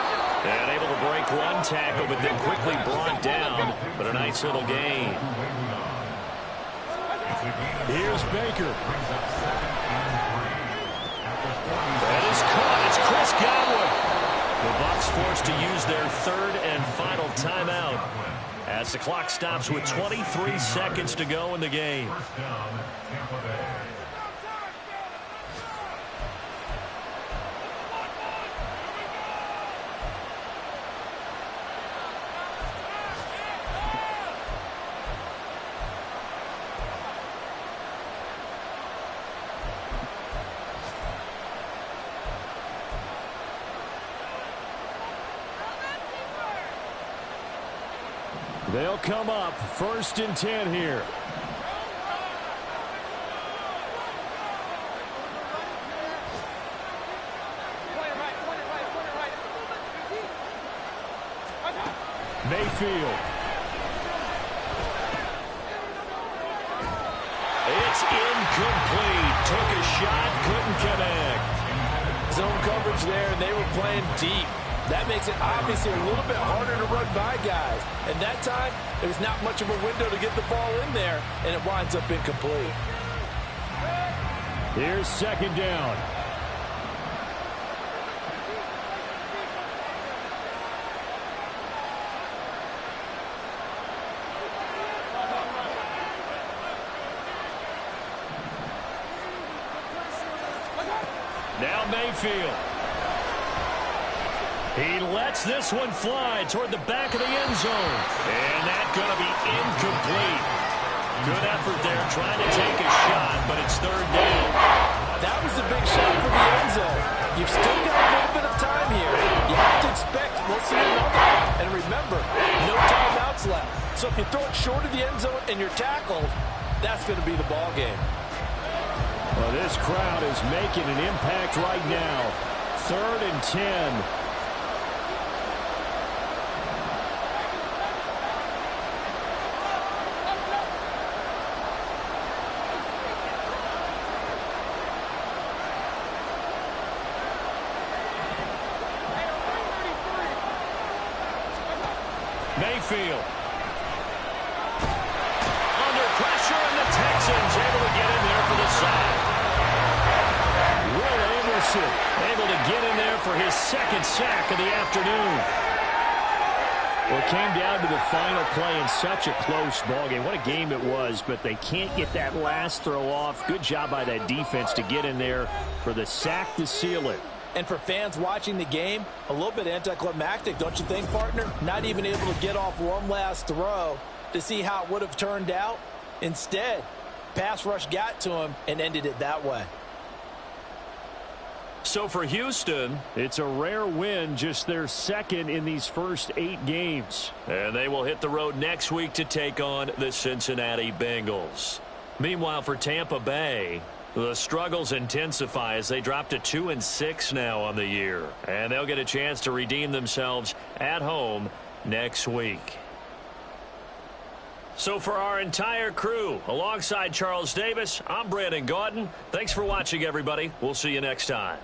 And able to break 1 tackle, but then quickly brought down. But a nice little gain. Here's Baker. That is caught. It's Chris Godwin. The Bucs forced to use their 3rd and final timeout as the clock stops with 23 seconds to go in the game. They'll come up 1st and 10 here. Mayfield. It's incomplete. Took a shot, couldn't connect. Zone coverage there, and they were playing deep. That makes it obviously a little bit harder to run by guys. And that time, there's not much of a window to get the ball in there, and it winds up incomplete. Here's 2nd down. Now Mayfield. He lets this one fly toward the back of the end zone. And that's going to be incomplete. Good effort there trying to take a shot, but it's 3rd down. That was a big shot for the end zone. You've still got a little bit of time here. You have to expect we'll see another. And remember, no timeouts left. So if you throw it short of the end zone and you're tackled, that's going to be the ball game. Well, this crowd is making an impact right now. 3rd and 10. Mayfield. Under pressure, and the Texans able to get in there for the sack. Will Anderson able to get in there for his 2nd sack of the afternoon. Well, it came down to the final play in such a close ballgame. What a game it was, but they can't get that last throw off. Good job by that defense to get in there for the sack to seal it. And for fans watching the game, a little bit anticlimactic, don't you think, partner? Not even able to get off one last throw to see how it would have turned out. Instead, pass rush got to him and ended it that way. So for Houston, it's a rare win, just their 2nd in these first 8 games. And they will hit the road next week to take on the Cincinnati Bengals. Meanwhile, for Tampa Bay, the struggles intensify as they drop to 2-6 now on the year. And they'll get a chance to redeem themselves at home next week. So for our entire crew, alongside Charles Davis, I'm Brandon Gaudin. Thanks for watching, everybody. We'll see you next time.